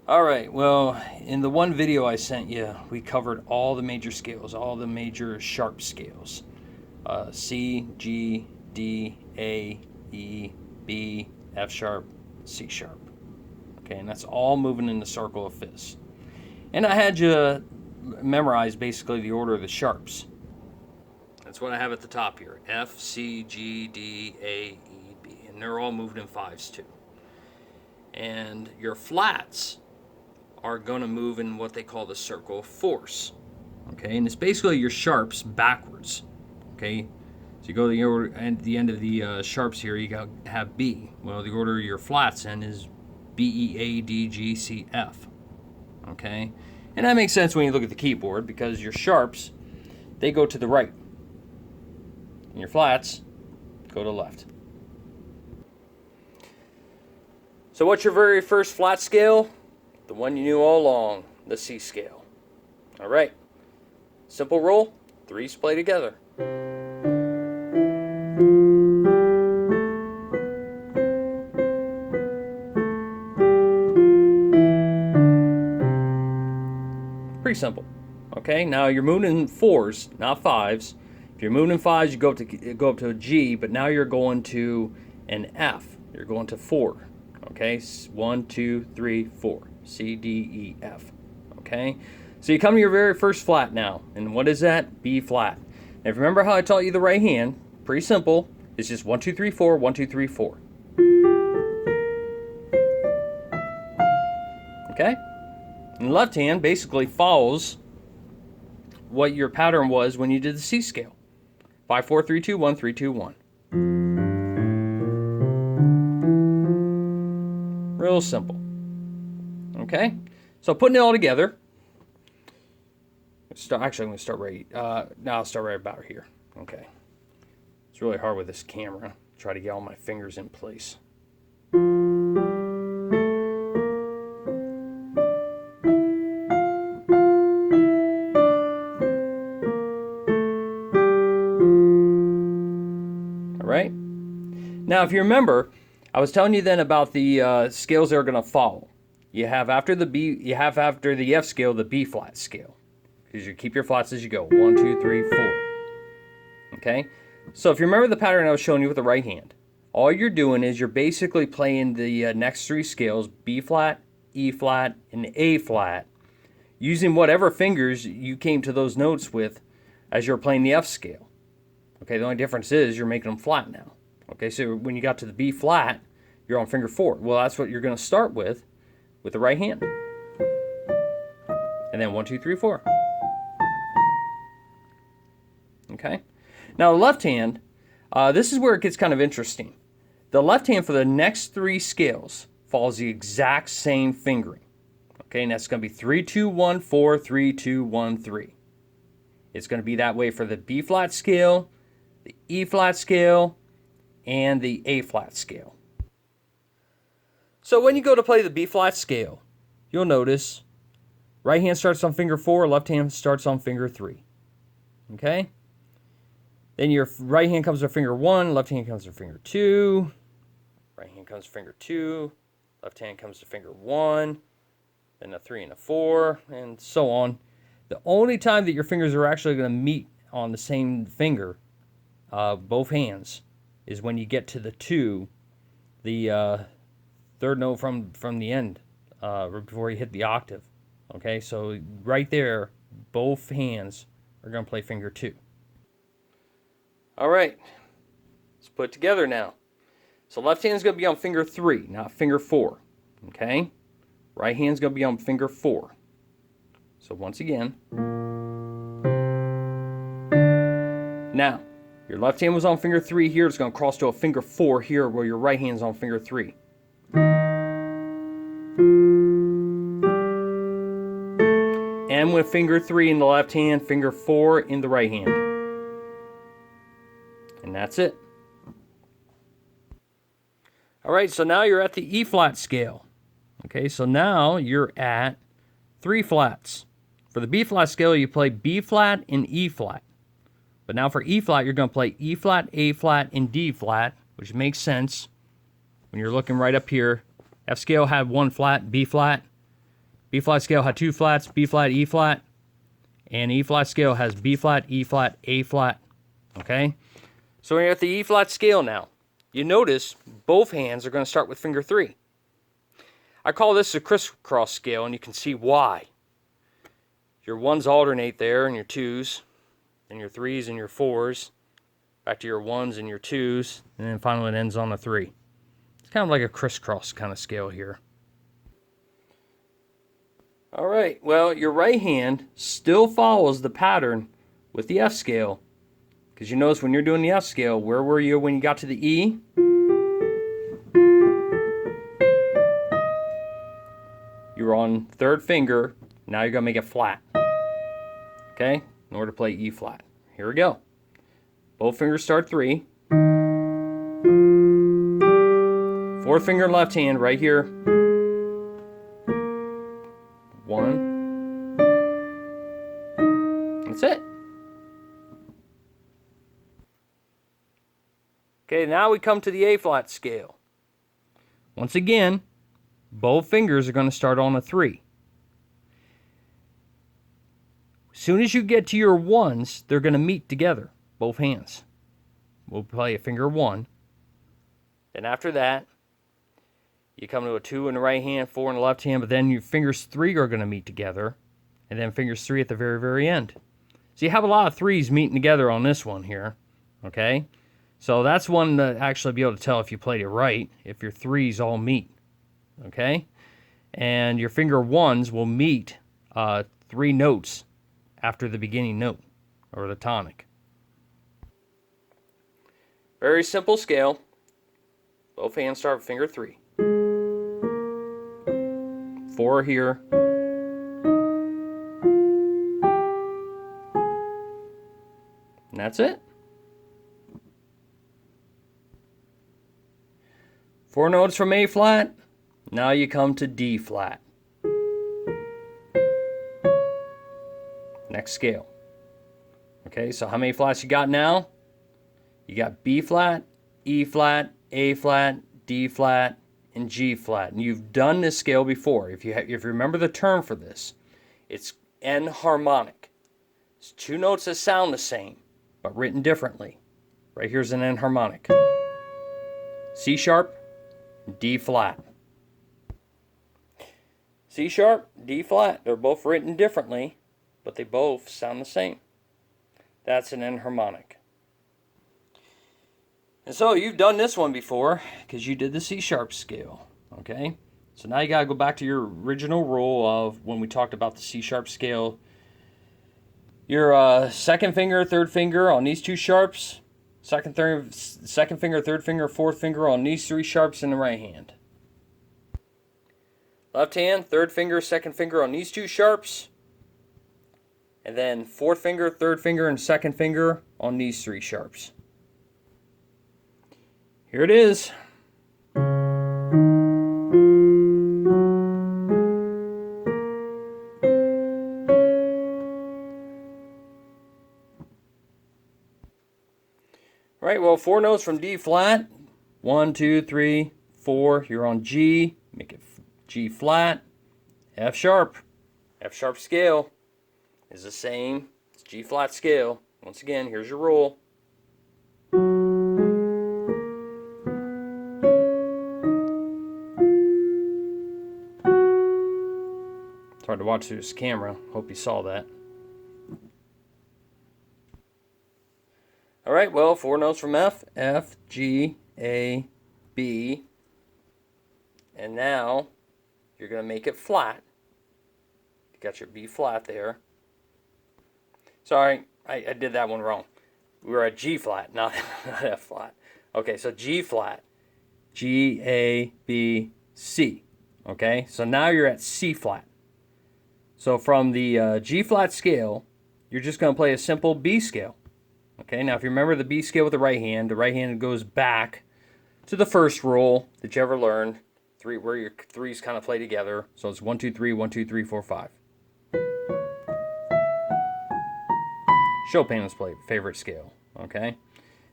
Alright, well, in the one video I sent you, we covered all the major scales, all the major sharp scales. C, G, D, A, E, B, F sharp, C sharp. Okay, and that's all moving in the circle of fifths. And I had you memorize basically the order of the sharps. That's what I have at the top here. F, C, G, D, A, E, B. And they're all moved in fives too. And your flats are going to move in what they call the circle of force. Okay, and it's basically your sharps backwards. Okay, so you go to the order at the end of the sharps here, you have B. Well, the order of your flats in is B, E, A, D, G, C, F. Okay, and that makes sense when you look at the keyboard because your sharps, they go to the right, and your flats go to the left. So what's your very first flat scale? The one you knew all along, the C scale. All right, simple roll, threes play together. Pretty simple. Okay, now you're moving in fours, not fives. If you're moving in fives, you go up to a G, but now you're going to an F. You're going to 4. Okay, 1, 2, 3, 4. C, D, E, F. Okay, so you come to your very first flat now, and what is that? B flat. Now, if you remember how I taught you the right hand, pretty simple. It's just 1, 2, 3, 4, 1, 2, 3, 4. Okay, and the left hand basically follows what your pattern was when you did the C scale. 5, 4, 3, 2, 1, 3, 2, 1. Real simple. Okay, so putting it all together. Actually, I'm going to start right. Now I'll start right about here. Okay, it's really hard with this camera. Try to get all my fingers in place. All right. Now, if you remember, I was telling you then about the scales that are going to follow. You have after the F scale, the B flat scale. Because you keep your flats as you go. 1, 2, 3, 4. Okay? So if you remember the pattern I was showing you with the right hand, all you're doing is you're basically playing the next three scales, B flat, E flat, and A flat, using whatever fingers you came to those notes with as you're playing the F scale. Okay, the only difference is you're making them flat now. Okay, so when you got to the B flat, you're on finger 4. Well, that's what you're going to start with the right hand. And then 1, 2, 3, 4. Okay? Now the left hand, this is where it gets kind of interesting. The left hand for the next three scales follows the exact same fingering. Okay, and that's going to be 3, 2, 1, 4, 3, 2, 1, 3. It's going to be that way for the B flat scale, the E flat scale, and the A flat scale. So when you go to play the B flat scale, you'll notice right hand starts on finger 4, left hand starts on finger 3. Okay? Then your right hand comes to finger 1, left hand comes to finger 2, right hand comes to finger 2, left hand comes to finger 1, then a 3 and a 4, and so on. The only time that your fingers are actually going to meet on the same finger, both hands, is when you get to the 2, the third note from the end, before you hit the octave. Okay, so right there, both hands are going to play finger 2. All right, let's put it together now. So left hand's going to be on finger 3, not finger 4. Okay, right hand's going to be on finger 4. So once again, now your left hand was on finger 3 here. It's going to cross to a finger 4 here, where your right hand's on finger 3. And with finger 3 in the left hand, finger 4 in the right hand. And that's it. All right, so now you're at the E flat scale. Okay, so now you're at 3 flats. For the B flat scale, you play B flat and E flat. But now for E flat, you're going to play E flat, A flat, and D flat, which makes sense when you're looking right up here. F scale had 1 flat, B flat. B flat scale had two flats, B flat, E flat, and E flat scale has B flat, E flat, A flat, okay? So we're at the E flat scale now. You notice both hands are going to start with finger 3. I call this a crisscross scale, and you can see why. Your 1s alternate there, and your 2s, and your 3s and your 4s, back to your 1s and your 2s, and then finally it ends on a 3. It's kind of like a crisscross kind of scale here. All right, well, your right hand still follows the pattern with the F scale, because you notice when you're doing the F scale, where were you when you got to the E? You're on 3rd finger, now you're going to make it flat. Okay, in order to play E flat. Here we go. Both fingers start 3. 4th finger left hand right here. 1. That's it. Okay, now we come to the A flat scale. Once again, both fingers are going to start on a 3. As soon as you get to your 1s, they're going to meet together, both hands. We'll play a finger 1. Then after that, you come to a 2 in the right hand, 4 in the left hand, but then your fingers 3 are going to meet together, and then fingers 3 at the very, very end. So you have a lot of 3s meeting together on this one here, okay? So that's one to actually be able to tell if you played it right, if your 3s all meet. Okay, and your finger 1s will meet 3 notes after the beginning note, or the tonic. Very simple scale. Both hands start with finger 3. 4 here. And that's it. 4 notes from A flat. Now you come to D flat. Next scale. Okay, so how many flats you got now? You got B flat, E flat, A flat, D flat, and G flat. And you've done this scale before. If you remember the term for this, it's enharmonic. It's 2 notes that sound the same, but written differently. Right here's an enharmonic. C sharp, D flat. C sharp, D flat. They're both written differently, but they both sound the same. That's an enharmonic. And so you've done this one before because you did the C sharp scale. Okay? So now you got to go back to your original rule of when we talked about the C sharp scale. Your 2nd finger, 3rd finger on these 2 sharps. 2nd finger, 3rd finger, 4th finger on these 3 sharps in the right hand. Left hand, 3rd finger, 2nd finger on these 2 sharps. And then 4th finger, 3rd finger, and 2nd finger on these 3 sharps. Here it is. All right, well, 4 notes from D flat. 1, 2, 3, 4. You're on G. Make it G flat. F sharp. F sharp scale is the same as G flat scale. Once again, here's your rule. It's hard to watch through this camera. Hope you saw that. All right, well, 4 notes from F. F, G, A, B. And now you're going to make it flat. You got your B flat there. Sorry, I did that one wrong. We were at G flat, not F flat. Okay, so G flat. G, A, B, C. Okay, so now you're at C flat. So from the G flat scale, you're just going to play a simple B scale. Okay, now if you remember the B scale with the right hand goes back to the first rule that you ever learned, where your 3s kind of play together. So it's 1, 2, 3, 1, 2, 3, 4, 5. Chopin's favorite scale. Okay,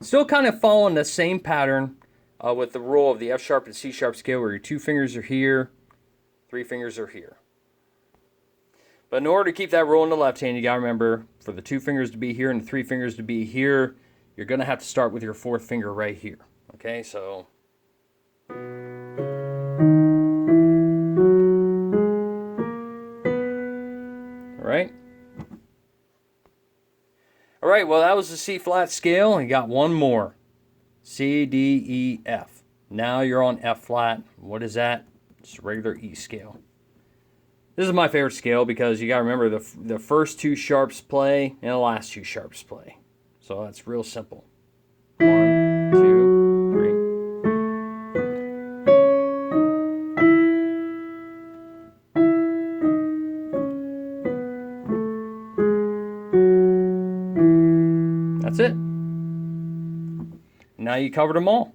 still kind of following the same pattern with the rule of the F sharp and C sharp scale, where your 2 fingers are here, 3 fingers are here. But in order to keep that roll in the left hand, you got to remember, for the 2 fingers to be here and the 3 fingers to be here, you're going to have to start with your 4th finger right here. Okay, so... Alright? Alright, well that was the C flat scale. You got one more. C, D, E, F. Now you're on F flat. What is that? It's a regular E scale. This is my favorite scale because you got to remember the first 2 sharps play and the last 2 sharps play. So that's real simple. 1, 2, 3. That's it. Now you covered them all.